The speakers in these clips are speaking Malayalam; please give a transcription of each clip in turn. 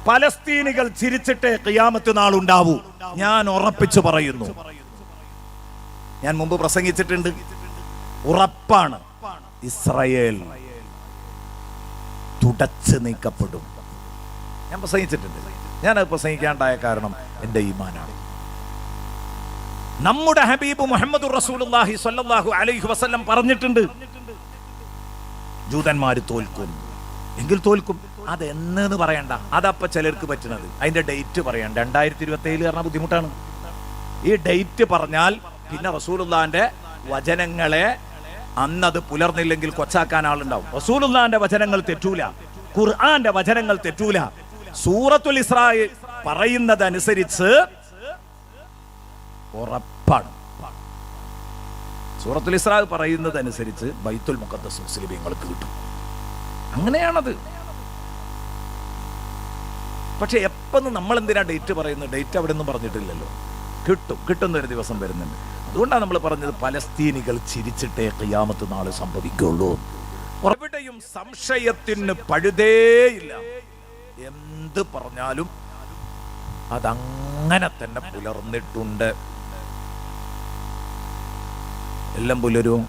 പലസ്തീനികൾ ചിരിച്ചിട്ടേ ഖിയാമത്ത് നാൾ ഉണ്ടാവൂ. ഞാൻ ഉറപ്പിച്ചു പറയുന്നു. ഞാൻ മുമ്പ് പ്രസംഗിച്ചിട്ടുണ്ട്, ഉറപ്പാണ്, ഇസ്രായേൽ തുടച്ചു നീക്കപ്പെടും. ഞാൻ പ്രസംഗിച്ചിട്ടുണ്ട്. ഞാനത് പ്രസംഗിക്കാണ്ടായ കാരണം എൻ്റെ ഈമാനാണ്. നമ്മുടെ ഹബീബ് മുഹമ്മദ് റസൂലുള്ളാഹി സ്വല്ലല്ലാഹു അലൈഹി വസല്ലം പറഞ്ഞിട്ടുണ്ട്, ജൂതന്മാര് തോൽക്കും. എങ്കിൽ തോൽക്കും. അതെന്ന് പറയണ്ട, അതപ്പ ചിലർക്ക് പറ്റുന്നത്. അതിന്റെ ഡേറ്റ് പറയാം. 2027 പറഞ്ഞാൽ ബുദ്ധിമുട്ടാണ്. ഈ ഡേറ്റ് പറഞ്ഞാൽ പിന്നെ റസൂലുള്ളാന്റെ വചനങ്ങളെ അന്നത് പുലർന്നില്ലെങ്കിൽ കൊച്ചാക്കാൻ ആളുണ്ടാവും. റസൂലുള്ളാന്റെ വചനങ്ങൾ തെറ്റൂല, ഖുർആന്റെ വചനങ്ങൾ തെറ്റൂല. സൂറത്തുൽ ഇസ്രാ പറയുന്നതനുസരിച്ച് ഉറപ്പാണ്. സൂറത്തുൽ ഇസ്രാ പറയുന്നതനുസരിച്ച് ബൈത്തുൽ മുഖദ്ദസ് മുസ്ലിമീങ്ങൾക്ക് കിട്ടും. അങ്ങനെയാണത്. പക്ഷെ എപ്പം നമ്മൾ എന്തിനാ ഡേറ്റ് പറയുന്നത്? ഡേറ്റ് അവിടെ ഒന്നും പറഞ്ഞിട്ടില്ലല്ലോ. കിട്ടുന്ന ഒരു ദിവസം വരുന്നുണ്ട്. അതുകൊണ്ടാണ് നമ്മൾ പറഞ്ഞത് പലസ്തീനികൾ ചിരിച്ചിട്ടേ ഖിയാമത്ത് നാൾ സംഭവിക്കുള്ളൂ. എവിടെയും സംശയത്തിന് പഴുതേയില്ല. എന്ത് പറഞ്ഞാലും അതങ്ങനെ തന്നെ പുലർന്നിട്ടുണ്ട്. എല്ലാം പുലരും.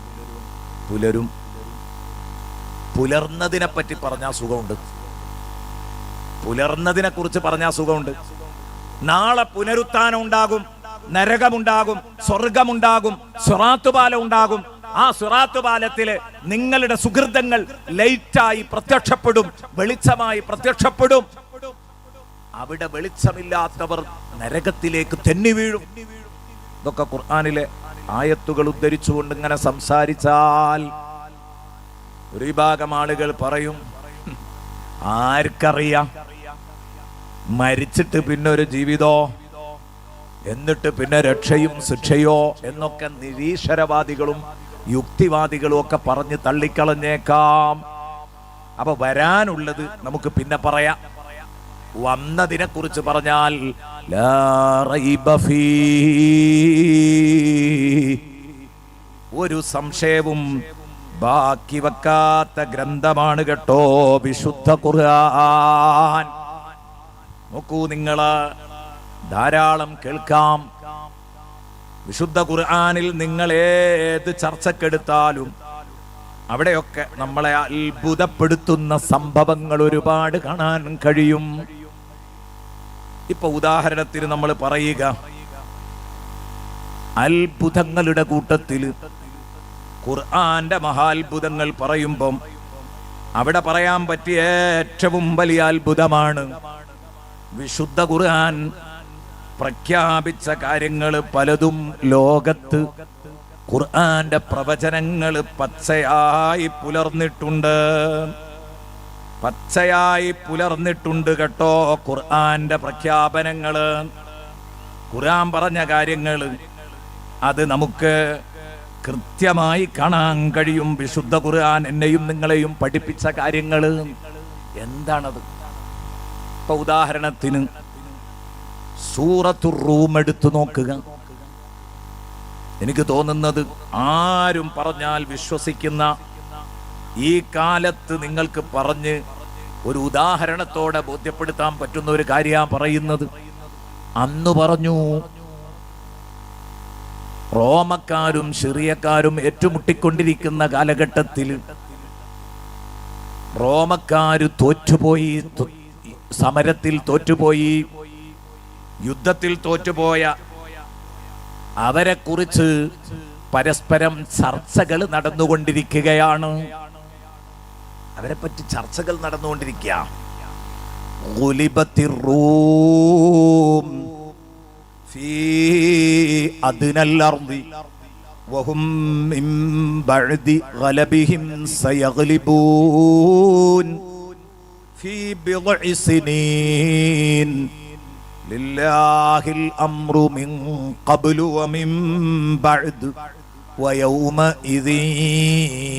പുലർന്നതിനെ പറ്റി പറഞ്ഞാൽ സുഖമുണ്ട്, പുലർന്നതിനെ കുറിച്ച് പറഞ്ഞാൽ സുഖമുണ്ട്. നാളെ പുനരുത്ഥാനം ഉണ്ടാകും, നരകമുണ്ടാകും, സ്വർഗമുണ്ടാകും, സിറാത്ത് പാലം ഉണ്ടാകും. ആ സിറാത്ത് പാലത്തില് നിങ്ങളുടെ സുഹൃതങ്ങൾ ലൈറ്റായി പ്രത്യക്ഷപ്പെടും, വെളിച്ചമായി പ്രത്യക്ഷപ്പെടും. അവിടെ വെളിച്ചമില്ലാത്തവർ നരകത്തിലേക്ക് തെന്നി വീഴും. ഇതൊക്കെ ഖുർആനിലെ ആയത്തുകൾ ഉദ്ധരിച്ചുകൊണ്ട് ഇങ്ങനെ സംസാരിച്ചാൽ ഒരു വിഭാഗം ആളുകൾ പറയും, ആർക്കറിയാം, മരിച്ചിട്ട് പിന്നെ ഒരു ജീവിതോ, എന്നിട്ട് പിന്നെ രക്ഷയും ശിക്ഷയോ എന്നൊക്കെ നിരീശ്വരവാദികളും യുക്തിവാദികളും ഒക്കെ പറഞ്ഞ് തള്ളിക്കളഞ്ഞേക്കാം. അപ്പൊ വരാനുള്ളത് നമുക്ക് പിന്നെ പറയാം. വന്നതിനെ കുറിച്ച് പറഞ്ഞാൽ ലാ റൈബ ഫീ, ഒരു സംശയവും ബാക്കി വെക്കാത്ത ഗ്രന്ഥമാണ് കേട്ടോ വിശുദ്ധ ഖുർആൻ. നോക്കൂ, നിങ്ങള് ധാരാളം കേൾക്കാം. വിശുദ്ധ ഖുർആനിൽ നിങ്ങൾ ഏത് ചർച്ചക്കെടുത്താലും അവിടെയൊക്കെ നമ്മളെ അത്ഭുതപ്പെടുത്തുന്ന സംഭവങ്ങൾ ഒരുപാട് കാണാൻ കഴിയും. ഇപ്പൊ ഉദാഹരണത്തിന് നമ്മൾ പറയുക, അത്ഭുതങ്ങളുടെ കൂട്ടത്തിൽ ഖുർആന്റെ മഹാത്ഭുതങ്ങൾ പറയുമ്പം അവിടെ പറയാൻ പറ്റിയ ഏറ്റവും വലിയ അത്ഭുതമാണ് വിശുദ്ധ ഖുർആൻ പ്രഖ്യാപിച്ച കാര്യങ്ങൾ പലതും ലോകത്ത് ഖുർആന്റെ പ്രവചനങ്ങൾ പച്ചയായി പുലർന്നിട്ടുണ്ട് കേട്ടോ. ഖുർആന്റെ പ്രഖ്യാപനങ്ങള്, ഖുർആൻ പറഞ്ഞ കാര്യങ്ങള്, അത് നമുക്ക് കൃത്യമായി കാണാൻ കഴിയും. വിശുദ്ധ ഖുർആൻ എന്നെയും നിങ്ങളെയും പഠിപ്പിച്ച കാര്യങ്ങള് എന്താണത്? ഇപ്പൊ ഉദാഹരണത്തിന് സൂറത്തുർ റൂം എടുത്തു നോക്കുക. എനിക്ക് തോന്നുന്നത് ആരും പറഞ്ഞാൽ വിശ്വസിക്കുന്ന, ഈ കാലത്ത് നിങ്ങൾക്ക് പറഞ്ഞ് ഒരു ഉദാഹരണത്തോടെ ബോധ്യപ്പെടുത്താൻ പറ്റുന്ന ഒരു കാര്യമാണ് പറയുന്നത്. അന്ന് പറഞ്ഞു, റോമക്കാരും സിറിയക്കാരും ഏറ്റുമുട്ടിക്കൊണ്ടിരിക്കുന്ന കാലഘട്ടത്തിൽ റോമക്കാര് തോറ്റുപോയി, സമരത്തിൽ തോറ്റുപോയി, യുദ്ധത്തിൽ തോറ്റുപോയ അവരെ കുറിച്ച് പരസ്പരം ചർച്ചകൾ നടന്നുകൊണ്ടിരിക്കുകയാണ്. അവരെ പറ്റി ചർച്ചകൾ നടന്നുകൊണ്ടിരിക്കുക. ഗുലിബത്തിർ റൂം ഫീ അദ്നൽ അർദി വഹും മിൻ ബഅദി ഗലബിഹിം സയഗ്ലിബൂൻ ഫീ ബിദ്ഇ സിനീൻ ലില്ലാഹിൽ അംറു മിൻ ഖബ്ലു വമിൻ ബഅദ് വയൗമഇദി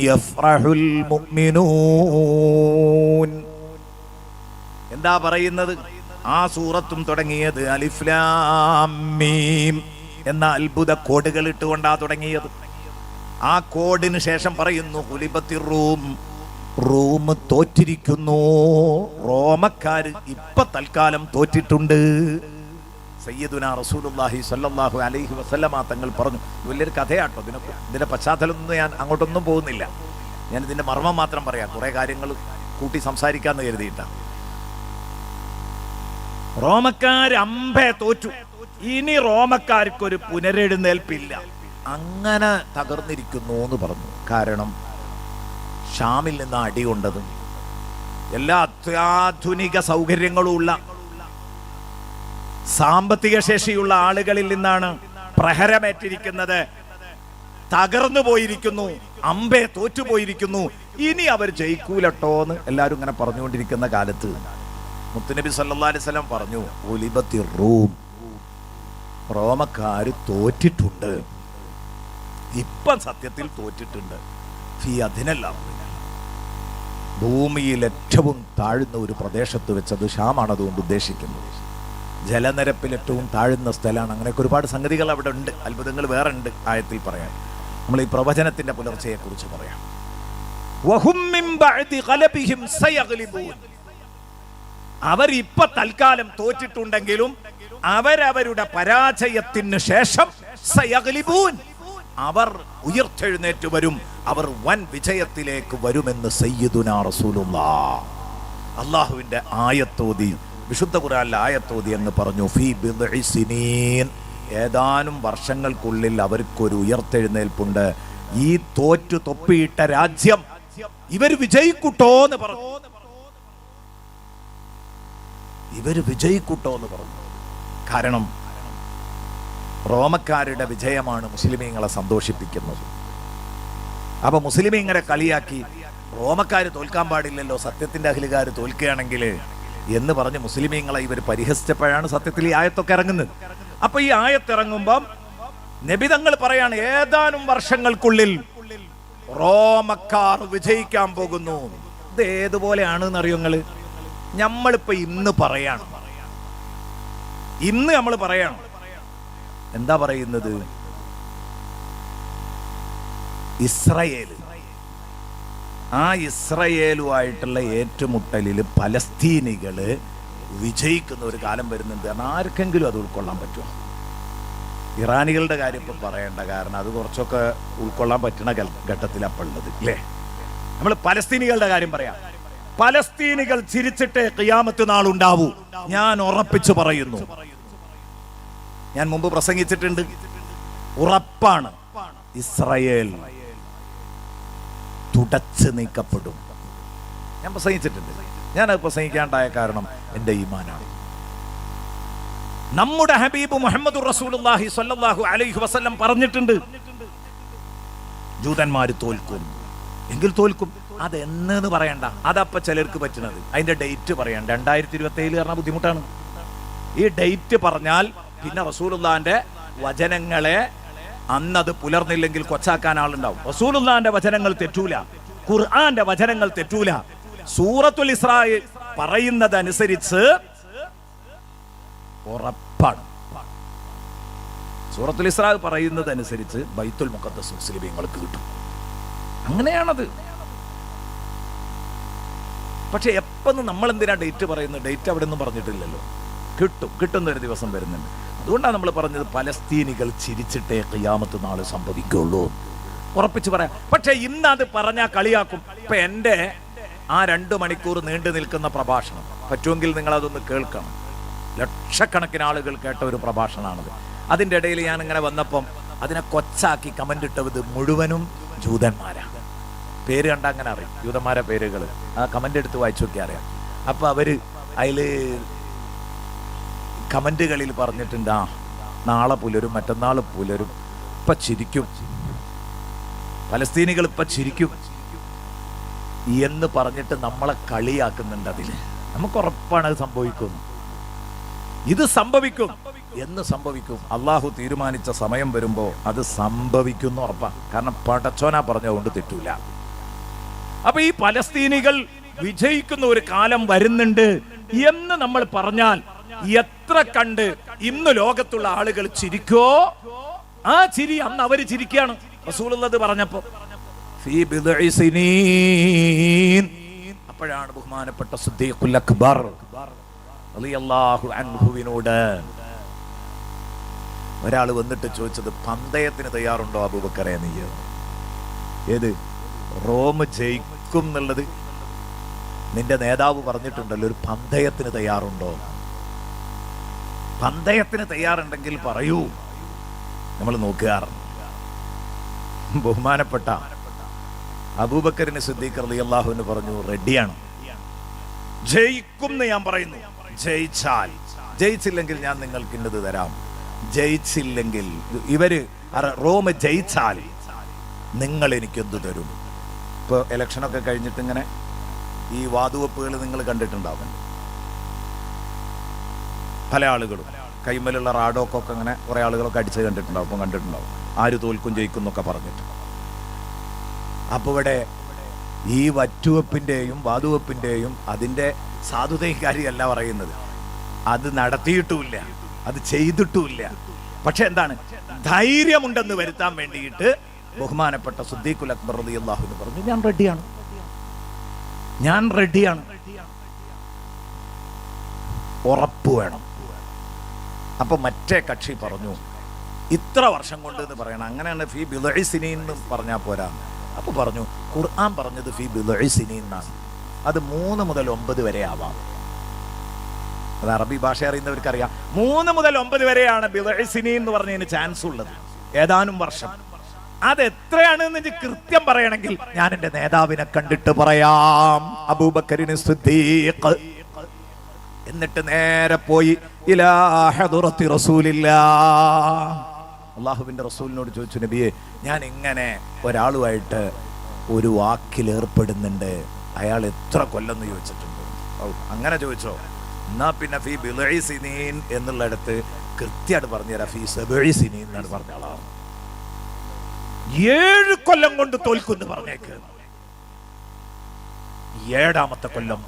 യഫ്റഹുൽ മുഅ്മിനൂൻ. എന്താ പറയുന്നത്? ആ സൂറത്തും തുടങ്ങിയത് അലിഫ് ലാം മീം എന്ന അത്ഭുത കോഡുകൾ ഇട്ടുകൊണ്ടാ തുടങ്ങിയത്. ആ കോഡിന് ശേഷം പറയുന്നു ഗുലിബത്തിർ റൂം, റോം തോറ്റിരിക്കുന്നു. റോമക്കാര് ഇപ്പൊ തൽക്കാലം തോറ്റിട്ടുണ്ട്. സയ്യിദുനാ റസൂലുള്ളാഹി സ്വല്ലല്ലാഹു അലൈഹി വസല്ലമ തങ്ങൾ പറഞ്ഞു. വലിയൊരു കഥയാട്ടോ. ഇതിന്റെ പശ്ചാത്തലമൊന്നും ഞാൻ അങ്ങോട്ടൊന്നും പോകുന്നില്ല. ഞാൻ ഇതിന്റെ മർമ്മം മാത്രം പറയാം. കുറെ കാര്യങ്ങൾ കൂട്ടി സംസാരിക്കാന്ന് കരുതിയിട്ടാ. റോമക്കാര് അമ്പേ തോറ്റു. ഇനി റോമക്കാർക്കൊരു പുനരെഴുന്നേൽപ്പില്ല. അങ്ങനെ തകർന്നിരിക്കുന്നു എന്ന് പറഞ്ഞു. കാരണം ഷാമിൽ നിന്ന് അടി കൊണ്ടത് എല്ലാ അത്യാധുനിക സൗകര്യങ്ങളും ഉള്ള സാമ്പത്തിക ശേഷിയുള്ള ആളുകളിൽ നിന്നാണ് പ്രഹരമേറ്റിരിക്കുന്നത്. തകർന്നു പോയിരിക്കുന്നു, അമ്പേ തോറ്റുപോയിരിക്കുന്നു. ഇനി അവർ ജയിക്കൂലട്ടോന്ന് എല്ലാവരും ഇങ്ങനെ പറഞ്ഞുകൊണ്ടിരിക്കുന്ന കാലത്ത് മുത്തുനബി സല്ലല്ലാഹു അലൈഹി വസല്ലം പറഞ്ഞു, ഉലിബത്തി റൂം, റോമക്കാര് തോറ്റിട്ടുണ്ട്. ഇപ്പം സത്യത്തിൽ തോറ്റിട്ടുണ്ട്. ഫീ അദിനല്ലാം, ഭൂമിയിൽ ഏറ്റവും താഴ്ന്ന ഒരു പ്രദേശത്ത് വെച്ചത് ഷാമാണ് അതുകൊണ്ട് ഉദ്ദേശിക്കുന്നത്. ജലനിരപ്പിൽ ഏറ്റവും താഴ്ന്ന സ്ഥലമാണ്. അങ്ങനെയൊക്കെ ഒരുപാട് സംഗതികൾ അവിടെ ഉണ്ട്. അത്ഭുതങ്ങൾ വേറെ ഉണ്ട് ആയത്തിൽ പറയാൻ. നമ്മൾ ഈ പ്രവചനത്തിന്റെ പുലർച്ചയെ കുറിച്ച് പറയാം. അവർ ഇപ്പൊ തൽക്കാലം തോറ്റിട്ടുണ്ടെങ്കിലും അവരവരുടെ പരാജയത്തിന് ശേഷം സയഗ്ലിബൂൻ, അവർ ഉയർത്തെഴുന്നേറ്റ് വരും. അവർ വൻ വിജയത്തിലേക്ക് വരുമെന്ന് സയ്യിദുനാ റസൂലുള്ളാഹ് അള്ളാഹുവിന്റെ ആയത്തോതി, വിശുദ്ധ ഖുർആനിലെ ആയത്തോതി എന്ന് പറഞ്ഞു. ഫീ ബിദ്ഇ സിനീൻ, ഏതാനും വർഷങ്ങൾക്കുള്ളിൽ അവർക്കൊരു ഉയർത്തെഴുന്നേൽപ്പുണ്ട്. ഈ തോറ്റു തൊപ്പിയിട്ട രാജ്യം ഇവർ വിജയിക്കുട്ടോ എന്ന് പറഞ്ഞു. ഇവർ വിജയിക്കുട്ടോ എന്ന് പറഞ്ഞു. കാരണം റോമക്കാരുടെ വിജയമാണ് മുസ്ലിമീങ്ങളെ സന്തോഷിപ്പിക്കുന്നത്. അപ്പൊ മുസ്ലിമീങ്ങളെ കളിയാക്കി റോമക്കാര് തോൽക്കാൻ പാടില്ലല്ലോ, സത്യത്തിന്റെ അഖിലുകാർ തോൽക്കുകയാണെങ്കിൽ എന്ന് പറഞ്ഞ് മുസ്ലിമീങ്ങളെ ഇവർ പരിഹസിച്ചപ്പോഴാണ് സത്യത്തിൽ ഈ ആയത്തൊക്കെ ഇറങ്ങുന്നത്. അപ്പൊ ഈ ആയത്തിറങ്ങുമ്പം നബി തങ്ങൾ പറയാണ്, ഏതാനും വർഷങ്ങൾക്കുള്ളിൽ റോമക്കാർ വിജയിക്കാൻ പോകുന്നു. ഇത് ഏതുപോലെയാണെന്ന് അറിയുങ്ങള്? നമ്മളിപ്പോ ഇന്ന് പറയാണ്, ഇന്ന് നമ്മൾ പറയാണ്. എന്താ പറയുന്നത്? ഇസ്രയേൽ, ആ ഇസ്രയേലുമായിട്ടുള്ള ഏറ്റുമുട്ടലിൽ പലസ്തീനികള് വിജയിക്കുന്ന ഒരു കാലം വരുന്നുണ്ട്. ആർക്കെങ്കിലും അത് ഉൾക്കൊള്ളാൻ പറ്റുമോ? ഇറാനികളുടെ കാര്യം ഇപ്പം പറയേണ്ട, കാരണം അത് കുറച്ചൊക്കെ ഉൾക്കൊള്ളാൻ പറ്റുന്ന ഘട്ടത്തിലപ്പുള്ളത് അല്ലേ. നമ്മൾ പലസ്തീനികളുടെ കാര്യം പറയാം. പലസ്തീനികൾ ചിരിച്ചിട്ടേ ഖിയാമത്ത് നാൾ ഉണ്ടാവൂ. ഞാൻ ഉറപ്പിച്ചു പറയുന്നു. ഞാൻ മുമ്പ് പ്രസംഗിച്ചിട്ടുണ്ട്, ഉറപ്പാണ്. ഇസ്രയേൽ തുടച്ചു നീക്കപ്പെടും. ഞാൻ പ്രസംഗിച്ചിട്ടുണ്ട്. ഞാനത് പ്രസംഗിക്കാണ്ടായ കാരണം എൻ്റെ ഈമാനാണ്. നമ്മുടെ ഹബീബ് മുഹമ്മദ് റസൂലുള്ളാഹി സ്വല്ലല്ലാഹു അലൈഹി വസല്ലം പറഞ്ഞിട്ടുണ്ട്, ജൂതന്മാര് തോൽക്കും. എങ്കിൽ തോൽക്കും. അതെന്ന് പറയണ്ട, അതപ്പ ചിലർക്ക് പറ്റുന്നത്. അതിന്റെ ഡേറ്റ് പറയാം. 2027 പറഞ്ഞാൽ ബുദ്ധിമുട്ടാണ്. ഈ ഡേറ്റ് പറഞ്ഞാൽ പിന്നെ റസൂലുള്ളാന്റെ വചനങ്ങളെ അന്നത് പുലർന്നില്ലെങ്കിൽ കൊച്ചാക്കാൻ ആളുണ്ടാവും. റസൂലുള്ളാന്റെ വചനങ്ങൾ തെറ്റൂല, ഖുർആന്റെ വചനങ്ങൾ തെറ്റൂല. സൂറത്തുൽ ഇസ്രാ പറയുന്നതനുസരിച്ച് ഉറപ്പാണ്. സൂറത്തുൽ ഇസ്രാ പറയുന്നതനുസരിച്ച് ബൈത്തുൽ മുഖദ്ദസ് മുസ്ലിമീങ്ങൾക്ക് കിട്ടും. അങ്ങനെയാണത്. പക്ഷെ എപ്പം നമ്മൾ എന്തിനാ ഡേറ്റ് പറയുന്നത്? ഡേറ്റ് അവിടെ ഒന്നും പറഞ്ഞിട്ടില്ലല്ലോ. കിട്ടുന്ന ഒരു ദിവസം വരുന്നുണ്ട്. അതുകൊണ്ടാണ് നമ്മൾ പറഞ്ഞത് പലസ്തീനികൾ ചിരിച്ചിട്ടേ ഖിയാമത്ത് നാൾ സംഭവിക്കുള്ളൂ. ഉറപ്പിച്ച് പറയാം. പക്ഷെ ഇന്ന് അത് പറഞ്ഞാൽ കളിയാക്കും. ഇപ്പൊ എൻ്റെ ആ 2 മണിക്കൂർ നീണ്ടു നിൽക്കുന്ന പ്രഭാഷണം പറ്റുമെങ്കിൽ നിങ്ങൾ അതൊന്ന് കേൾക്കണം. ലക്ഷക്കണക്കിന് ആളുകൾ കേട്ട ഒരു പ്രഭാഷണമാണത്. അതിൻ്റെ ഇടയിൽ ഞാൻ ഇങ്ങനെ വന്നപ്പം അതിനെ കൊച്ചാക്കി കമന്റ് ഇട്ടത് മുഴുവനും ജൂതന്മാരാണ്. പേര് കണ്ട അങ്ങനെ അറിയും, ജൂതന്മാരെ പേരുകൾ. ആ കമന്റ് എടുത്ത് വായിച്ചു നോക്കി അറിയാം. അപ്പൊ അവര് അതില് കമന്റുകളിൽ പറഞ്ഞിട്ടുണ്ട്, ആ നാളെ പുലരും, മറ്റന്നാൾ പുലരും, ഇപ്പൊ ചിരിക്കും, പലസ്തീനികൾ ഇപ്പൊ ചിരിക്കും എന്ന് പറഞ്ഞിട്ട് നമ്മളെ കളിയാക്കുന്നുണ്ട്. അതില് നമുക്ക് ഉറപ്പാണ് അത് സംഭവിക്കുന്നു. ഇത് സംഭവിക്കും. എന്ന് സംഭവിക്കും? അള്ളാഹു തീരുമാനിച്ച സമയം വരുമ്പോ അത് സംഭവിക്കുന്നു ഉറപ്പാ. കാരണം പടച്ചോനാ പറഞ്ഞതുകൊണ്ട് തെറ്റൂല. അപ്പൊ ഈ പലസ്തീനികൾ വിജയിക്കുന്ന ഒരു കാലം വരുന്നുണ്ട് എന്ന് നമ്മൾ പറഞ്ഞാൽ എത്ര കണ്ട് ഇന്ന് ലോകത്തുള്ള ആളുകൾ ചിരിക്കോ, ആ ചിരി അന്ന് അവര് ചിരിക്കുകയാണ്. റസൂലുള്ളാഹി പറഞ്ഞപ്പോ ഫീ ബിദ്ഇ സിനീൻ. അപ്പോഴാണ് ബഹുമാനപ്പെട്ട സിദ്ദീഖുൽ അക്ബർ റളിയല്ലാഹു അൻഹുവിനോട് ഒരാൾ വന്നിട്ട് ചോദിച്ചത്, പന്തയത്തിന് തയ്യാറുണ്ടോ അബൂബക്കറെ നീ? ഏത് റോം ജയിക്കും എന്നുള്ളത് നിന്റെ നേതാവ് പറഞ്ഞിട്ടുണ്ടല്ലോ, ഒരു പന്തയത്തിന് തയ്യാറുണ്ടോ? പന്തയത്തിന് തയ്യാറുണ്ടെങ്കിൽ പറയൂ, നമ്മൾ നോക്കാറുണ്ട്. ബഹുമാനപ്പെട്ട അബൂബക്കറിന് സിദ്ദീഖ് റളിയല്ലാഹു പറഞ്ഞു, റെഡിയാണ്, ജയിക്കും എന്ന് ഞാൻ പറയുന്നു. ജയിച്ചാൽ, ജയിച്ചില്ലെങ്കിൽ ഞാൻ നിങ്ങൾക്ക് ഇന്നത് തരാം. ജയിച്ചില്ലെങ്കിൽ, ഇവര് റോം ജയിച്ചാൽ നിങ്ങൾ എനിക്കെന്ത് തരും? ഇപ്പോൾ ഇലക്ഷനൊക്കെ കഴിഞ്ഞിട്ട് ഇങ്ങനെ ഈ വാതുവെപ്പുകൾ നിങ്ങൾ കണ്ടിട്ടുണ്ടാവും. പല ആളുകളും കൈമലുള്ള റാഡോക്കൊക്കെ അങ്ങനെ കുറെ ആളുകളൊക്കെ അടിച്ച് കണ്ടിട്ടുണ്ടാവും. അപ്പം കണ്ടിട്ടുണ്ടാവും ആര് തോൽക്കും ജയിക്കും എന്നൊക്കെ പറഞ്ഞിട്ട്. അപ്പോൾ ഇവിടെ ഈ വറ്റുവെപ്പിൻ്റെയും വാതുവെപ്പിൻ്റെയും അതിൻ്റെ സാധുതയും കാര്യമല്ല പറയുന്നത്. അത് നടത്തിയിട്ടുമില്ല, അത് ചെയ്തിട്ടുമില്ല. പക്ഷെ എന്താണ്, ധൈര്യമുണ്ടെന്ന് വരുത്താൻ വേണ്ടിയിട്ട് ബഹുമാനപ്പെട്ട സിദ്ദീഖുൽ അക്ബർ റളിയല്ലാഹു അൻഹു പറഞ്ഞു, ഞാൻ റെഡിയാണ്, ഞാൻ റെഡിയാണ്. ഉറപ്പ് വേണം. അപ്പൊ മറ്റേ കക്ഷി പറഞ്ഞു, ഇത്ര വർഷം കൊണ്ട് എന്ന് പറയണം, അങ്ങനെയാണ് ഫീ ബിദ്ഇ സിനീൻ എന്ന് പറഞ്ഞാൽ പോരാ. അപ്പൊ പറഞ്ഞു, ഖുർആൻ പറഞ്ഞത് ഫീ ബിദ്ഇ സിനീൻ എന്നാണ്, അത് 3 മുതൽ 9 വരെ ആവാം. അത് അറബി ഭാഷ അറിയുന്നവർക്ക് അറിയാം. 3 മുതൽ 9 വരെയാണ് ബിദ്ഇ സിനീൻ എന്ന് പറഞ്ഞതിന് ചാൻസ് ഉള്ളത്, ഏതാനും വർഷം. അത് എത്രയാണെന്ന് കൃത്യം പറയണമെങ്കിൽ ഞാൻ എന്റെ നേതാവിനെ കണ്ടിട്ട് പറയാം, അബൂബക്കറിന് സിദ്ദീഖ്. എന്നിട്ട് നേരെ പോയി ഇലാ ഹദറത്തി റസൂലില്ലാഹ്, അല്ലാഹുവിന്റെ റസൂലിനോട് ചോദിച്ചു, നബിയെ ഞാൻ ഇങ്ങനെ ഒരാളുമായിട്ട് ഒരു വാക്കിൽ ഏർപ്പെടുന്നുണ്ട്, അയാൾ എത്ര കൊല്ലം എന്ന് ചോദിച്ചിട്ടുണ്ട്. അങ്ങനെ ചോദിച്ചോ? എന്നാ പിന്നെ ഫീ ബിദ്ഇ സിനീൻ എന്നുള്ളിടത്ത് കൃത്യമായിട്ട് പറഞ്ഞുതരാം, ഫീ സബ്ഇ സിനീൻ എന്നാണ് പറഞ്ഞാളാം. 7 കൊല്ലം കൊണ്ട് തോൽക്കുമെന്ന് പറഞ്ഞേക്ക്. 7ാമത്തെ കൊല്ലം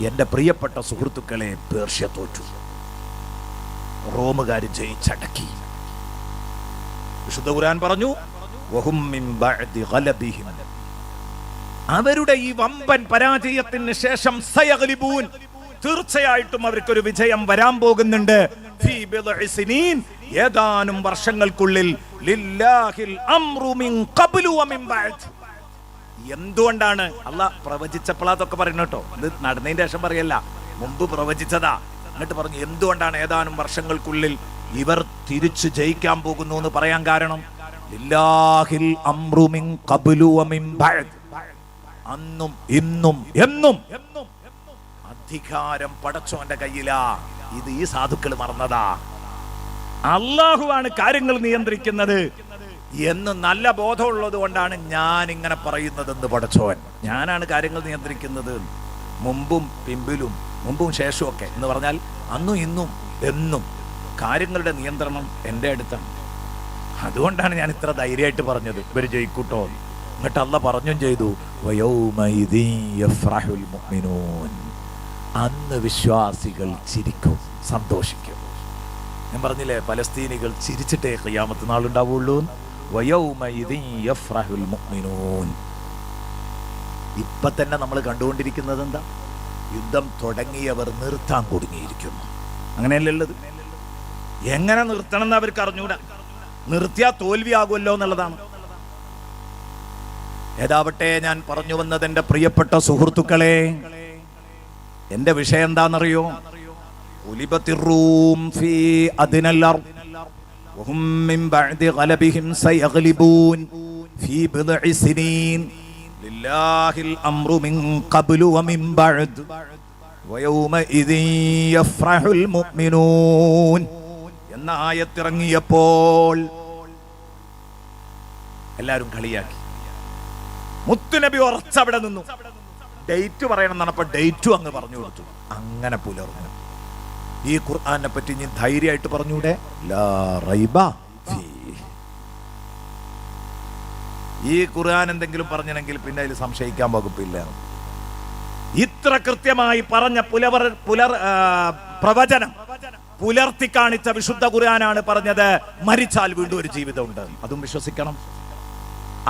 എന്റെ പ്രിയപ്പെട്ട സുഹൃത്തുക്കളെ പേർഷ്യ തോറ്റു, റോമുകാര് ജയിച്ചടക്കി. വിശുദ്ധ ഖുർആൻ പറഞ്ഞു, വഹും മിൻ ബഅദി ഗലബിഹിം, അവരുടെ ഈ വമ്പൻ പരാജയത്തിന് ശേഷം സയഗ്ലിബൂൻ, തീർച്ചയായിട്ടും അവർക്കൊരു വിജയം വരാൻ പോകുന്നുണ്ട്. ഫീ ബിദ്ഇ സിനീൻ, ഏതാനും വർഷങ്ങൾക്കുള്ളിൽ. ലില്ലാഹിൽ അംറു മിൻ ഖബ്ലു വ മിൻ ബഅദ്. എന്തുകൊണ്ടാണ് അല്ലാഹ് പ്രവചിച്ചപ്പോൾ അതൊക്കെ പറയുന്നത് കേട്ടോ, ഇത് നടന്നതിന്റെ ശേഷം പറയല്ല, മുമ്പ് പ്രവചിച്ചതാ. എന്നിട്ട് പറഞ്ഞു എന്തുകൊണ്ടാണ് ഏതാനും വർഷങ്ങൾക്കുള്ളിൽ ഇവർ തിരിച്ചു ജയിക്കാൻ പോകുന്നു എന്ന് പറയാൻ കാരണം, ലില്ലാഹിൽ അംറു മിൻ ഖബ്ലു വ മിൻ ബഅദ്, അന്നും ഇന്നും എന്നും അധികാരം പടച്ചോന്റെ കയ്യിലാ. ഇത് ഈ സാധുക്കൾ മറന്നതാ. അള്ളാഹുവാണ് കാര്യങ്ങൾ നിയന്ത്രിക്കുന്നത് എന്ന് നല്ല ബോധമുള്ളത് കൊണ്ടാണ് ഞാൻ ഇങ്ങനെ പറയുന്നതെന്ന് പടച്ചോൻ. ഞാനാണ് കാര്യങ്ങൾ നിയന്ത്രിക്കുന്നത്, മുമ്പും പിമ്പിലും മുമ്പും ശേഷവും ഒക്കെ എന്ന് പറഞ്ഞാൽ അന്നും ഇന്നും എന്നും കാര്യങ്ങളുടെ നിയന്ത്രണം എൻ്റെ അടുത്താണ്. അതുകൊണ്ടാണ് ഞാൻ ഇത്ര ധൈര്യമായിട്ട് പറഞ്ഞത് ഇവർ ജയിക്കൂട്ടോ. എന്നിട്ട് അള്ളാഹ് പറഞ്ഞും ചെയ്തു, വയൗമഇദി യഫ്റഹുൽ മുഅ്മിനൂൻ, അന്ന് വിശ്വാസികൾ ചിരിക്കും, സന്തോഷിക്കും. ഞാൻ പറഞ്ഞില്ലേ, പലസ്തീനികൾ ചിരിച്ചിട്ടേ ഖിയാമത്ത് നാളുണ്ടാവുള്ളൂ. വയൗമഇദി യഫ്റഹുൽ മുഅ്മിനൂൻ. ഇപ്പൊ തന്നെ നമ്മൾ കണ്ടുകൊണ്ടിരിക്കുന്നത് എന്താ? യുദ്ധം തുടങ്ങിയവർ നിർത്താൻ കുടുങ്ങിയിരിക്കുന്നു. അങ്ങനെയല്ലേ ഉള്ളത്? എങ്ങനെ നിർത്തണം എന്ന് അവർക്ക് അറിഞ്ഞൂടാ. നിർത്തിയാ തോൽവിയാകുമല്ലോ എന്നുള്ളതാണ്. ഏതാവട്ടെ, ഞാൻ പറഞ്ഞു വന്നത് എന്റെ പ്രിയപ്പെട്ട സുഹൃത്തുക്കളെ, എന്റെ വിഷയം എന്താണെന്നറിയോ? ഉലിബത്തിറൂം ഫീ അദ്നൽ അർദ് വഹും മിൻ ബഅദി ഗലബിഹിം സയഗ്ലിബൂൻ ഫീ ബിദ്ഇ സിനീൻ ലില്ലാഹിൽ അംറു മിൻ ഖബ്ലു വ മിൻ ബഅദ് വയൗമഇദി യഫ്റഹുൽ മുഅ്മിനൂൻ എന്ന ആയത്ത് ഇറങ്ങിയപ്പോൾ എല്ലാവരും കളിയാക്കി. മുത്തുനബി ഉറച്ചവിടെ നിന്നു. ഡേറ്റ് പറയണം എന്നാണ്. അപ്പൊ ഡേറ്റും അങ്ങ് പറഞ്ഞു കൊടുത്തു. അങ്ങനെ പുലർന്നു. ഈ ഖുർആനെ പറ്റി ഇനി ധൈര്യമായിട്ട് പറഞ്ഞൂടെ? ലാ റൈബ ഫീ. ഈ ഖുർആൻ എന്തെങ്കിലും പറഞ്ഞെങ്കിൽ പിന്നെ അതിൽ സംശയിക്കാൻ വകുപ്പില്ല. ഇത്ര കൃത്യമായി പറഞ്ഞ പ്രവചനം പുലർത്തി കാണിച്ച വിശുദ്ധ ഖുർആനാണ് പറഞ്ഞത്, മരിച്ചാൽ വീണ്ടും ഒരു ജീവിതമുണ്ട്. അതും വിശ്വസിക്കണം.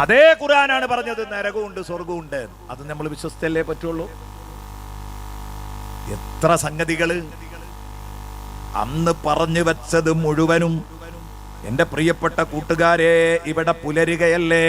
അതേ ഖുർആനാണ് പറഞ്ഞത് നരകമുണ്ട് സ്വർഗമുണ്ട്. അത് നമ്മൾ വിശ്വസിച്ചല്ലേ പറ്റുള്ളൂ. എത്ര സംഗതികള് അന്ന് പറഞ്ഞു വെച്ചത് മുഴുവനും. എന്റെ പ്രിയപ്പെട്ട കൂട്ടുകാരെ, ഇവിടെ പുലരുകയല്ലേ.